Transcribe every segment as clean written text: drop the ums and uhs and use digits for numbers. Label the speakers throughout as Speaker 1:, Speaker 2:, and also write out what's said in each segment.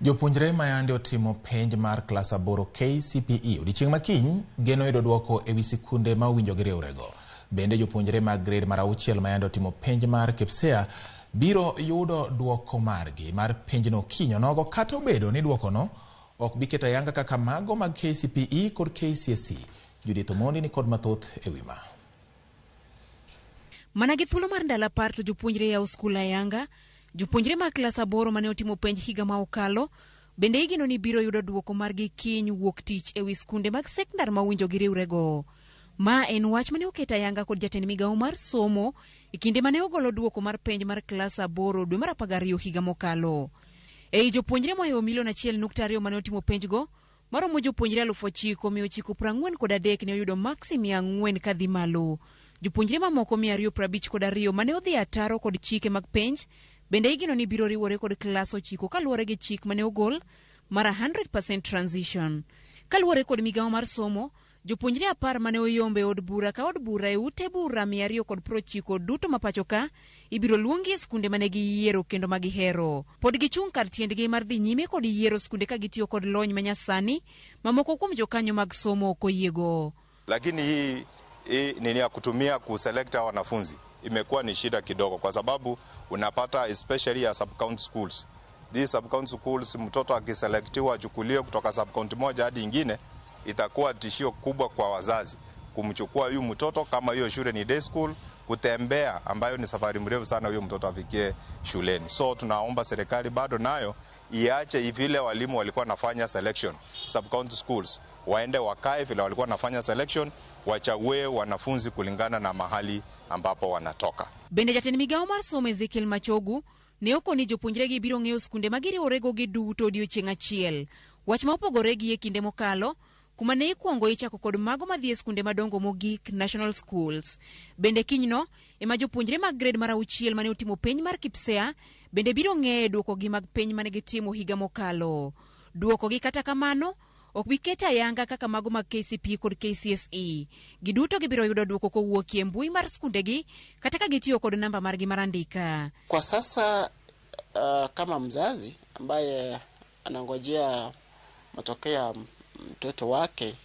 Speaker 1: Jopuonjre mayande otimo penj mar klas 8 KCPE odiochieng' makiny geno yudo duoko ewi sikunde ma owinjogi riwrego. Bende jopuonjre mag grade mar 6 mayande otimo penj mar KPSEA biro yudo duoko margi mar penjno kiny onogo, kata obedo ni duokono ok biketo ayanga kaka mago mag KCPE kod KCSE. Judith Omondi ni kod mathoth ewi ma.
Speaker 2: Mana gi thuolo mar ndalo 10 to jopuonjre yawo skul ayanga. Jopuonjre mag klas 8 mane otimo penj higa ma okalo bende igeno ni biro yudo duoko margi kiny wuok tich ewi skunde mag sekondar ma owinjogi riwrego. Ma en wach mane oket ayanga kod jatend migawo mar somo e kinde mane ogolo duoko mar penj mar klas 8 dwe mar 12 higa mokalo. Ei jopuonjre mohewo milion 1.2 mane otimo penjgo, maromo jopuonjre 9,943 ne oyudo maksi 400 kadhi malo. Jopuonjre mamoko 252 mane odhi ataro kod chike mag penj bende igeno ni biro riwore kod klas 9 kaluwore gi chik mane ogol mar 100% transition. Kaluwore kod migawo mar somo, jopuonjre 10 mane oyombe od bura ka od bura e ute bura 290 duto mapacho ka ibiro luongi e skunde mane giyiero kendo magihero. Pod gichung' kar tiendgi mar dhi nyime kod yiero skunde ka gitiyo kod lony manyasani mamoko kuom jokanyo mag somo koyiego.
Speaker 3: Lakini hii nini ya kutumia kuselekta wanafunzi imekuwa ni shida kidogo, kwa sababu unapata especially ya sub-county schools. These sub-county schools, mtoto akiselektiwa achukuliwe kutoka sub-county moja hadi ingine, itakuwa tishio kubwa kwa wazazi kumchukua huyu mtoto, kama hiyo shule ni day school, kutembea ambayo ni safari mrefu sana huyo mtoto afikie shuleni. So tunaomba serikali bado nayo iache vile walimu walikuwa nafanya selection sub-county schools, waende wakae vile walikuwa nafanya selection, wachague wanafunzi kulingana na mahali ambapo wanatoka.
Speaker 2: Bende jatend migawo mar somo Ezekiel Machogu ne okoni jopuonjre gi biro ng'eyo skunde magiriworego gi duto odiochieng' achiel. Wach ma opogore gi e kinde mokalo kuma ne ikuongo ichako kod mago madhi e skunde madongo mogik national schools. Bende kinyno ema jopuonjre mag grade mar 6 mane otimo penj mar KPSEA bende biro ng'eyo duoko gi mag penj mane gitimo higa mokalo. Duoko gi kata kamano ok biketa ayanga kaka mago mag KCPE kod KCSE. Giduto gibiro yudo duoko kowuok e mbui mar skundegi kata ka gitiyo kod namba margi mar andika.
Speaker 4: Kwa sasa kama mzazi ambaye anangojea matokeo ya mtoto wake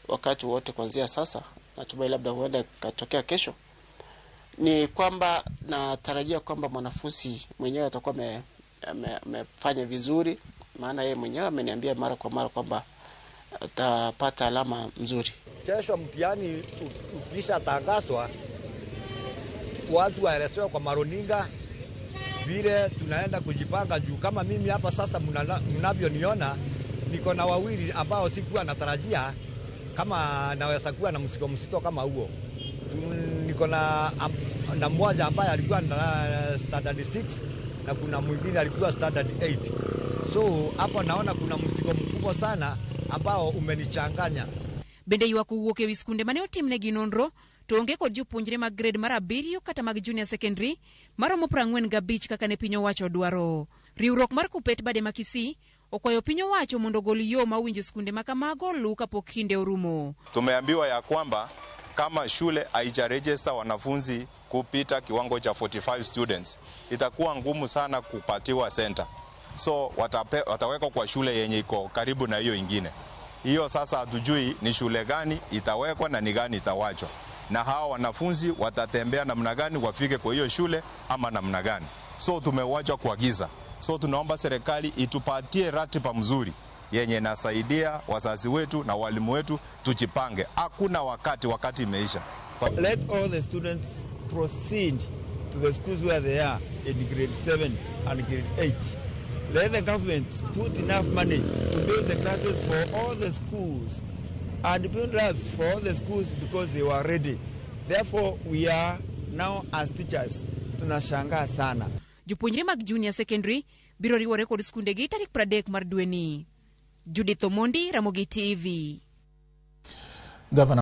Speaker 4: wakati wote kuanzia sasa, natumai labda huenda katokea kesho, ni kwamba natarajia kwamba mwanafunzi mwenyewe atakuwa amefanya vizuri, maana yeye mwenyewe ameniambia mara kwa mara kwamba atapata alama nzuri.
Speaker 5: Kesho mtihani ukisha tangazwa, watu waelezewe kwa maruninga vile tunaenda kujipanga juu. Kama mimi hapa sasa mnavyoniona, niko na wawili ambao sikuwa natarajia kama naweza kuwa na mzigo mzito kama huo. Niko na mmoja ambaye alikuwa na standard 6 na kuna mwingine alikuwa standard 8. So hapo naona kuna mzigo mkubwa sana ambao umenichanganya.
Speaker 2: Bende yuako wuok ewi skunde mane otimnegi nonro to onge kod jopuonjre mag grade mar 7 kata mag junior secondary maromo 45 kaka ne piny owacho dwaro. Riwruok mar Kupet bade ma Kisii okwayo piny owacho mondo ogol yo ma winjo skunde makamago luw kapok kinde orumo.
Speaker 3: Tumeambiwa ya kwamba kama shule haijaregister wanafunzi kupita kiwango cha 45 students, itakuwa ngumu sana kupatiwa center. So watawekwa kwa shule yenye iko karibu na hiyo ingine. Hiyo sasa hatujui ni shule gani itawekwa na ni gani itawachwa. Na hawa wanafunzi watatembea namna gani wafike kwa hiyo shule ama namna gani. So tumewachwa kwa giza. So tunaomba serikali itupatie ratiba mzuri yenye inasaidia wazazi wetu na walimu wetu tujipange. Hakuna wakati imeisha.
Speaker 6: Let all the students proceed to the schools where they are in grade 7 and grade 8. Let the government put enough money to build the classes for all the schools and build labs for all the schools because they were ready. Therefore, we are now as teachers tunashangaa sana.
Speaker 2: Jopuonjre mag junior secondary biro riwore kod skundegi tarik 30 mar dweni. Judith Omondi, Ramogi TV.